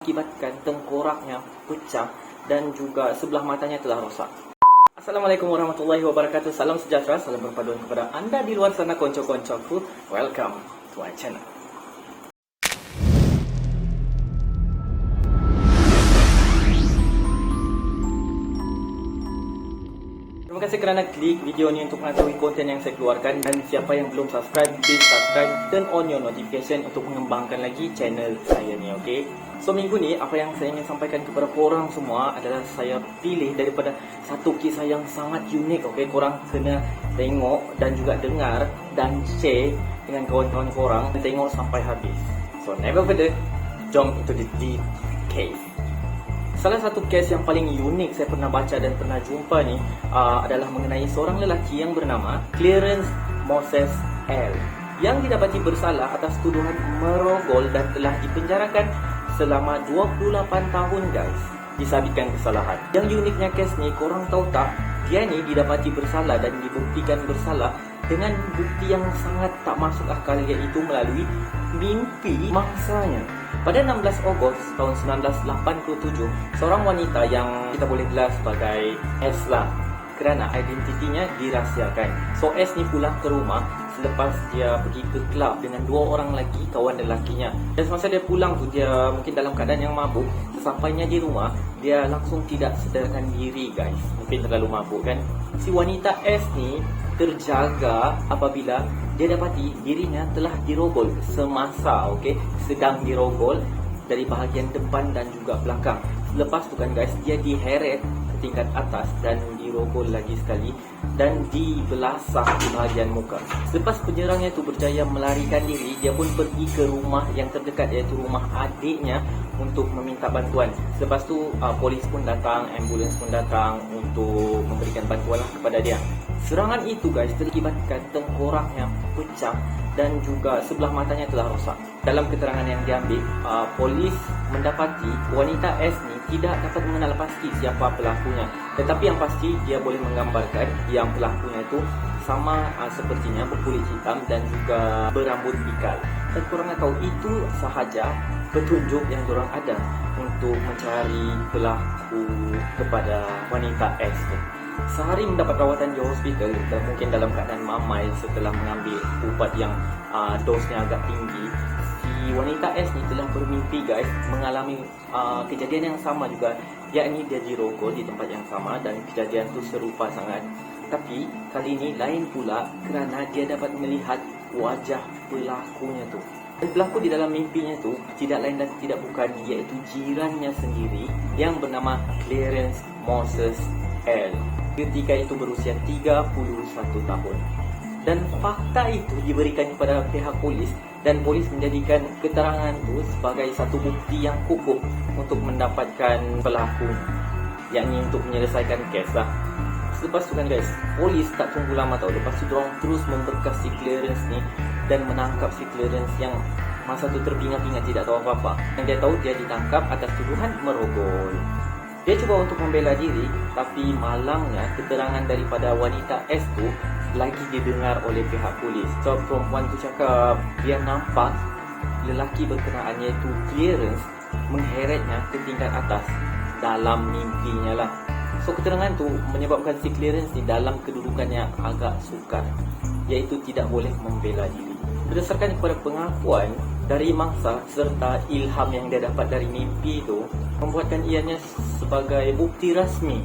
Akibatkan tengkoraknya pecah dan juga sebelah matanya telah rosak. Assalamualaikum warahmatullahi wabarakatuh. Salam sejahtera, salam berpaduan kepada anda di luar sana konco-koncoku. Welcome to my channel. Terima kasih kerana klik video ni untuk mengetahui konten yang saya keluarkan. Dan siapa yang belum subscribe, please subscribe, turn on your notification untuk mengembangkan lagi channel saya ni, okay? So minggu ni apa yang saya ingin sampaikan kepada korang semua adalah saya pilih daripada satu kisah yang sangat unik, okay? Korang kena tengok dan juga dengar dan share dengan kawan-kawan korang, tengok sampai habis. So never further, jump into the deep cave. Salah satu kes yang paling unik saya pernah baca dan pernah jumpa ni adalah mengenai seorang lelaki yang bernama Clarence Moses L. yang didapati bersalah atas tuduhan merogol dan telah dipenjarakan selama 28 tahun guys, disabitkan kesalahan. Yang uniknya kes ni, korang tahu tak, dia ni didapati bersalah dan dibuktikan bersalah dengan bukti yang sangat tak masuk akal, iaitu melalui mimpi mangsanya. Pada 16 Ogos tahun 1987, seorang wanita yang kita boleh gelar sebagai S lah, kerana identitinya dirahsiakan. So S ni pulang ke rumah selepas dia pergi ke kelab dengan dua orang lagi kawan lelakinya. Dan semasa dia pulang tu, dia mungkin dalam keadaan yang mabuk. Sesampainya di rumah, dia langsung tidak sedarkan diri guys. Mungkin terlalu mabuk kan. Si wanita S ni terjaga apabila dia dapati dirinya telah dirogol semasa, sedang dirogol dari bahagian depan dan juga belakang. Lepas tu kan guys, dia diheret ke tingkat atas dan dirogol lagi sekali dan dibelasah di bahagian muka. Selepas penyerangnya itu berjaya melarikan diri, dia pun pergi ke rumah yang terdekat, iaitu rumah adiknya, untuk meminta bantuan. Selepas tu polis pun datang, ambulans pun datang untuk memberikan bantuan kepada dia. Serangan itu guys terlibatkan tengkoraknya pecah dan juga sebelah matanya telah rosak. Dalam keterangan yang diambil, polis mendapati wanita S ni tidak dapat mengenal pasti siapa pelakunya. Tetapi yang pasti dia boleh menggambarkan yang pelakunya itu sama sepertinya, berkulit hitam dan juga berambut ikal. Dan korang tahu, itu sahaja petunjuk yang diorang ada untuk mencari pelaku kepada wanita S ni. Sehari mendapat rawatan di hospital dan mungkin dalam keadaan mamai setelah mengambil ubat yang dosnya agak tinggi. Si wanita S ni telah bermimpi guys, mengalami kejadian yang sama juga, yakni dia dirogol di tempat yang sama dan kejadian itu serupa sangat. Tapi kali ini lain pula kerana dia dapat melihat wajah pelakunya tu. Dan pelaku di dalam mimpinya tu tidak lain dan tidak bukan, iaitu jirannya sendiri yang bernama Clarence Moses L. Ketika itu berusia 31 tahun. Dan fakta itu diberikan kepada pihak polis dan polis menjadikan keterangan itu sebagai satu bukti yang cukup untuk mendapatkan pelakunya, yakni untuk menyelesaikan kes lah. Selepas tu kan guys, polis tak tunggu lama tau. Lepas tu diorang terus memberkas si Clarence ni dan menangkap si Clarence yang masa tu terbingat-bingat, tidak tahu apa-apa. Yang dia tahu, dia ditangkap atas tuduhan merogol. Dia cuba untuk membela diri, tapi malangnya keterangan daripada wanita S tu lagi didengar oleh pihak polis. So perempuan tu cakap dia nampak lelaki berkenaan, iaitu Clarence, mengheretnya ke tingkat atas dalam mimpinya lah. So keterangan tu menyebabkan si Clarence ni dalam kedudukan yang agak sukar, iaitu tidak boleh membela diri. Berdasarkan kepada pengakuan dari mangsa serta ilham yang dia dapat dari mimpi itu, membuatkan ianya sebagai bukti rasmi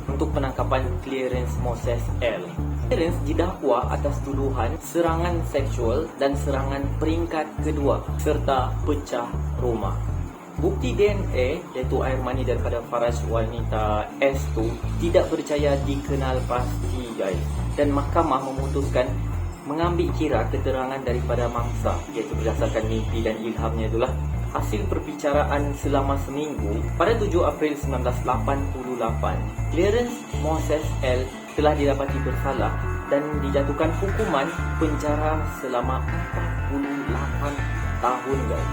untuk penangkapan Clarence Moses L. Clarence didakwa atas tuduhan serangan seksual dan serangan peringkat kedua serta pecah rumah. Bukti DNA, iaitu air mani daripada faras wanita S tu, tidak berjaya dikenal pasti guys. Dan mahkamah memutuskan mengambil kira keterangan daripada mangsa, iaitu berdasarkan mimpi dan ilhamnya itulah. Hasil perbicaraan selama seminggu, pada 7 April 1988, Clarence Moses L telah didapati bersalah dan dijatuhkan hukuman penjara selama 48 tahun guys.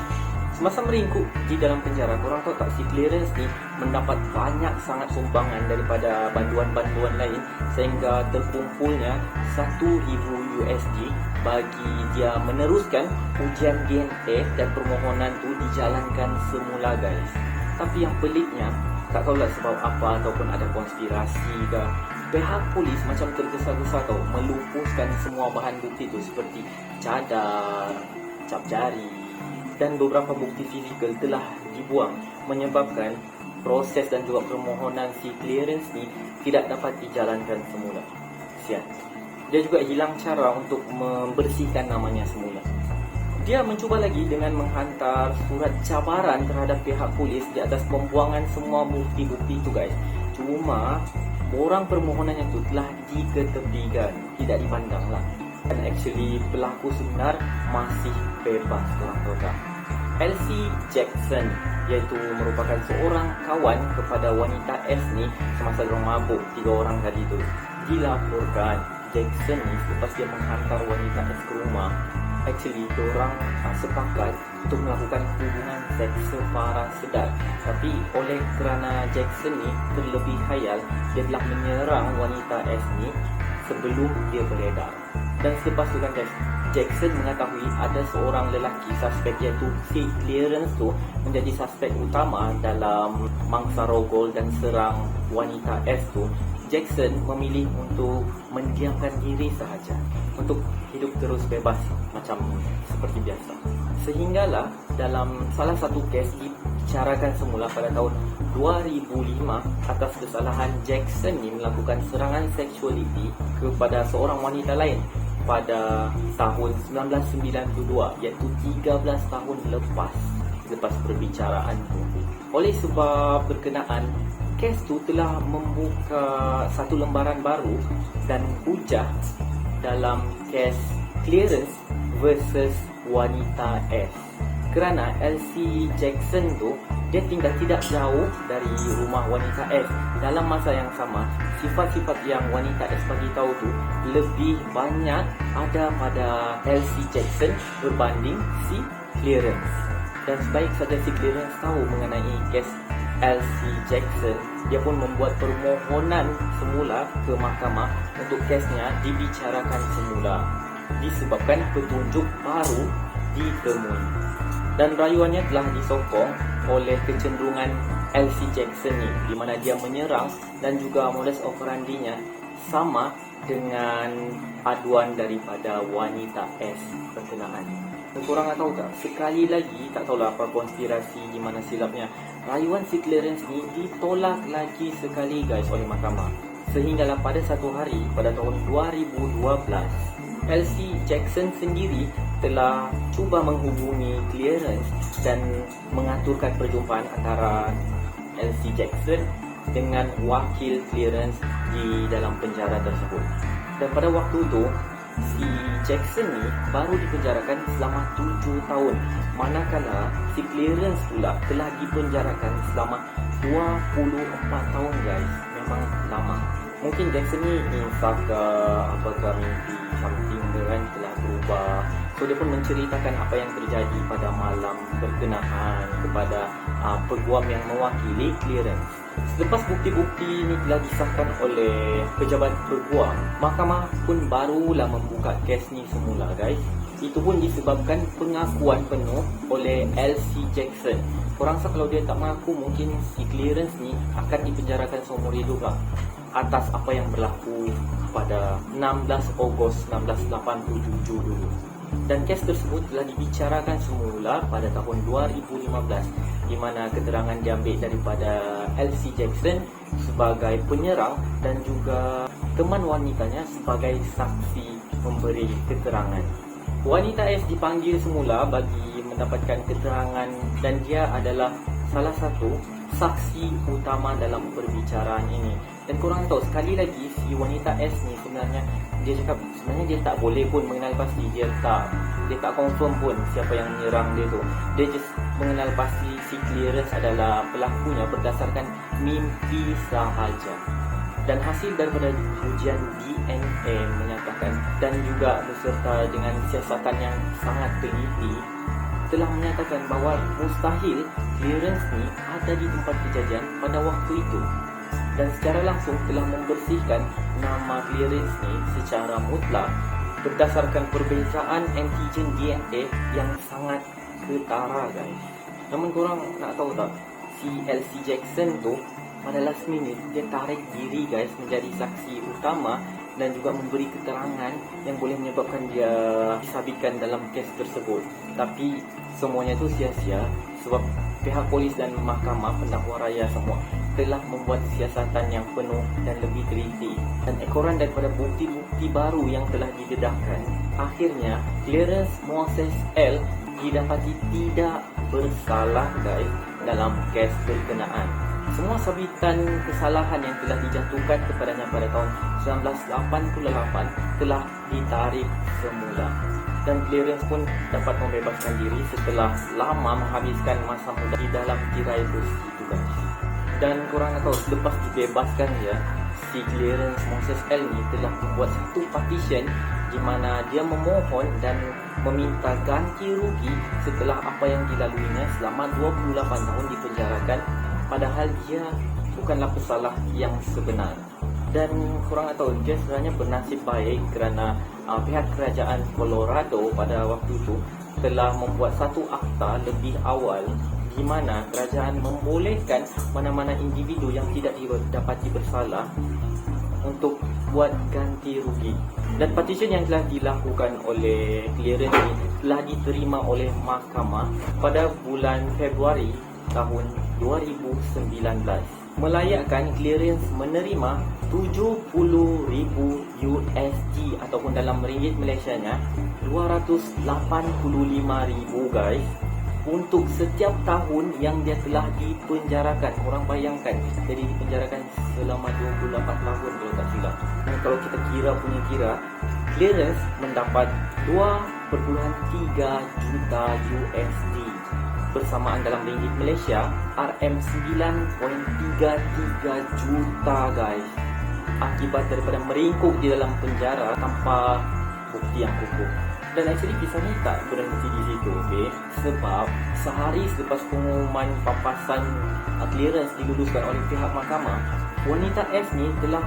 Semasa meringkuk di dalam penjara, korang tahu tak si Clarence ni mendapat banyak sangat sumbangan daripada banduan-banduan lain sehingga terkumpulnya 1,000 USD bagi dia meneruskan ujian DNA dan permohonan tu dijalankan semula guys. Tapi yang peliknya, tak tahulah sebab apa ataupun ada konspirasi ke, pihak polis macam tergesa-gesa tau melupuskan semua bahan bukti tu seperti cadar, cap jari dan beberapa bukti fizikal telah dibuang, menyebabkan proses dan juga permohonan si Clarence ni tidak dapat dijalankan semula. Sial. Dia juga hilang cara untuk membersihkan namanya semula. Dia mencuba lagi dengan menghantar surat cabaran terhadap pihak polis di atas pembuangan semua bukti-bukti itu guys. Cuma borang permohonannya itu telah diketepikan, tidak dipandang lah. Dan actually pelaku sebenar masih bebas, korang tahu tak? Elsie Jackson, iaitu merupakan seorang kawan kepada wanita S ni semasa diorang mabuk, 3 orang tadi tu. Dilaporkan Jackson ni selepas dia menghantar wanita S ke rumah, actually diorang sepakat untuk melakukan hubungan seks separah sedar. Tapi oleh kerana Jackson ni terlebih khayal, dia telah menyerang wanita S ni sebelum dia beredar. Dan selepas tu kan guys, Jackson mengetahui ada seorang lelaki suspek iaitu si Clarence tu menjadi suspek utama dalam mangsa rogol dan serang wanita S tu. Jackson memilih untuk mendiamkan diri sahaja, untuk hidup terus bebas macam seperti biasa. Sehinggalah dalam salah satu kes dibicarakan semula pada tahun 2005 atas kesalahan Jackson ni melakukan serangan seksualiti kepada seorang wanita lain pada tahun 1992, iaitu 13 tahun lepas perbicaraan itu. Oleh sebab berkenaan, kes tu telah membuka satu lembaran baru dan hujah dalam kes Clarence versus wanita S. Kerana Elsie Jackson tu dia tinggal tidak jauh dari rumah wanita S. Dalam masa yang sama, sifat-sifat yang wanita S bagi tahu tu lebih banyak ada pada Elsie Jackson berbanding si Clarence. Dan sebaik saja si Clarence tahu mengenai kes Elsie Jackson, dia pun membuat permohonan semula ke mahkamah untuk kesnya dibicarakan semula disebabkan petunjuk baru ditemui. Dan rayuannya telah disokong oleh kecenderungan Elsie Jackson ni, di mana dia menyerang dan juga modus operandinya sama dengan aduan daripada wanita S berkenaan. Dan korang tahu tak, sekali lagi, tak tahulah apa konspirasi di mana silapnya, rayuan si Clarence ni ditolak lagi sekali guys oleh mahkamah. Sehinggalah pada satu hari pada tahun 2012, Elsie Jackson sendiri telah cuba menghubungi Clarence dan mengaturkan perjumpaan antara Elsie Jackson dengan wakil Clarence di dalam penjara tersebut. Dan pada waktu itu, si Jackson ni baru dipenjarakan selama 7 tahun, manakala si Clarence pula telah dipenjarakan selama 24 tahun guys. Memang lama. Mungkin Jackson ni insaf ke apakah mimpi something kan telah berubah. So dia pun menceritakan apa yang terjadi pada malam berkenaan kepada peguam yang mewakili Clarence. Selepas bukti-bukti ini telah disahkan oleh pejabat peguam, mahkamah pun barulah membuka kes ni semula guys. Itu pun disebabkan pengakuan penuh oleh Elsie Jackson. Korang rasa kalau dia tak mengaku, mungkin si Clarence ni akan dipenjarakan seumur hidup lah atas apa yang berlaku pada 16 Ogos 1987 dulu. Dan kes tersebut telah dibicarakan semula pada tahun 2015, di mana keterangan diambil daripada Elsie Jackson sebagai penyerang dan juga teman wanitanya sebagai saksi memberi keterangan. Wanita S dipanggil semula bagi mendapatkan keterangan dan dia adalah salah satu saksi utama dalam perbicaraan ini. Dan korang tahu, sekali lagi si wanita S ni sebenarnya dia cakap sebenarnya dia tak boleh pun mengenal pasti, dia tak confirm pun siapa yang menyerang dia tu. Dia just mengenal pasti si Clarence adalah pelakunya berdasarkan mimpi sahaja. Dan hasil daripada ujian DNA menyatakan, dan juga beserta dengan siasatan yang sangat teliti, telah menyatakan bahawa mustahil clearance ni ada di tempat kejadian pada waktu itu, dan secara langsung telah membersihkan nama clearance ni secara mutlak berdasarkan perbezaan antigen DNA yang sangat ketara, guys. Namun korang nak tahu tak, si LC Jackson tu pada last minute dia tarik diri, guys, menjadi saksi utama dan juga memberi keterangan yang boleh menyebabkan dia disabitkan dalam kes tersebut. Tapi semuanya itu sia-sia sebab pihak polis dan mahkamah pendakwa raya semua telah membuat siasatan yang penuh dan lebih teliti. Dan ekoran daripada bukti-bukti baru yang telah didedahkan, akhirnya Clarence Moses L didapati tidak bersalah, guys, dalam kes berkenaan. Semua sabitan kesalahan yang telah dijatuhkan kepadanya pada tahun 1988 telah ditarik semula, dan Clarence pun dapat membebaskan diri setelah lama menghabiskan masa muda di dalam tirai bus itu, guys. Dan korang nak tahu, selepas dibebaskan dia, si Clarence Moses L ni telah membuat satu petition di mana dia memohon dan meminta ganti rugi setelah apa yang dilaluinya selama 28 tahun dipenjarakan, padahal dia bukanlah pesalah yang sebenar. Dan korang nak tahu, dia sebenarnya bernasib baik kerana pihak kerajaan Colorado pada waktu itu telah membuat satu akta lebih awal di mana kerajaan membolehkan mana-mana individu yang tidak didapati bersalah untuk buat ganti rugi. Dan petition yang telah dilakukan oleh Clarence ini telah diterima oleh mahkamah pada bulan Februari tahun 2019, melayakkan Clarence menerima 70,000 USD ataupun dalam ringgit Malaysianya 285,000, guys, untuk setiap tahun yang dia telah dipenjarakan. Korang bayangkan, jadi dipenjarakan selama 28 tahun kalau tak silap. Dan kalau kita kira, Clarence mendapat 2.3 juta USD bersamaan dalam ringgit Malaysia RM9.33 juta, guys, akibat daripada meringkuk di dalam penjara tanpa bukti yang kukuh. Dan actually kisah ni tak berhenti di situ, okay? Sebab sehari selepas pengumuman papasan Clarence diluluskan oleh pihak mahkamah, wanita S ni telah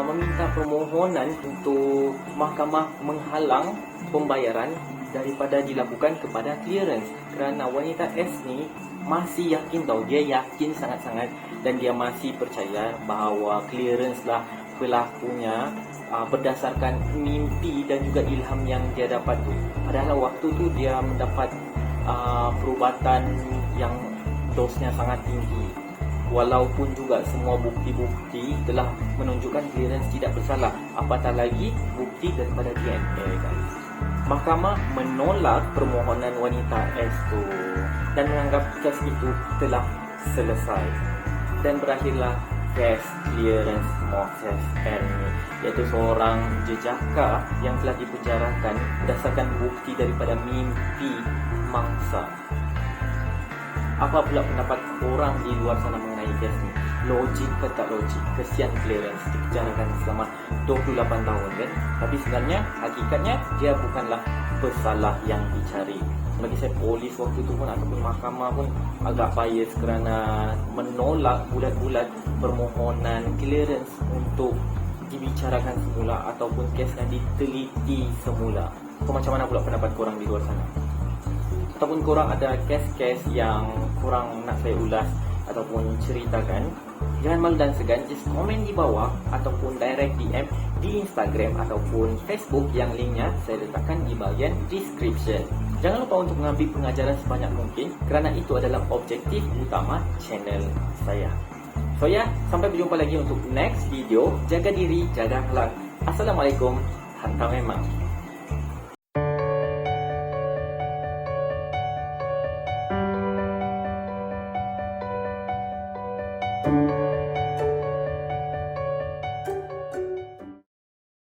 meminta permohonan untuk mahkamah menghalang pembayaran daripada dilakukan kepada Clarence, kerana wanita S ni masih yakin tau, dia yakin sangat-sangat dan dia masih percaya bahawa Clarence lah pelakunya berdasarkan mimpi dan juga ilham yang dia dapat tu. Padahal waktu tu dia mendapat perubatan yang dosnya sangat tinggi, walaupun juga semua bukti-bukti telah menunjukkan Clarence tidak bersalah, apatah lagi bukti daripada DNA, guys. Mahkamah menolak permohonan wanita S tu dan menganggap kes itu telah selesai, dan berakhirlah kes Clarence Moses L ni, iaitu seorang jejaka yang telah dipenjarakan berdasarkan bukti daripada mimpi mangsa. Apa pula pendapat korang di luar sana mengenai kes ni? Logik ke tak logik? Kesian Clarence dipenjarakan selama 28 tahun, kan? Tapi sebenarnya hakikatnya dia bukanlah pesalah yang dicari. Bagi saya, polis waktu itu pun ataupun mahkamah pun agak bias kerana menolak bulat-bulat permohonan Clarence untuk dibicarakan semula ataupun kesnya diteliti semula. So, macam mana pula pendapat korang di luar sana? Ataupun korang ada kes-kes yang korang nak saya ulas ataupun ceritakan, jangan malu dan segan, just komen di bawah ataupun direct DM di Instagram ataupun Facebook yang linknya saya letakkan di bahagian description. Jangan lupa untuk mengambil pengajaran sebanyak mungkin kerana itu adalah objektif utama channel saya. So ya, sampai berjumpa lagi untuk next video. Jaga diri, jaga akhlak. Assalamualaikum. Hantar memang.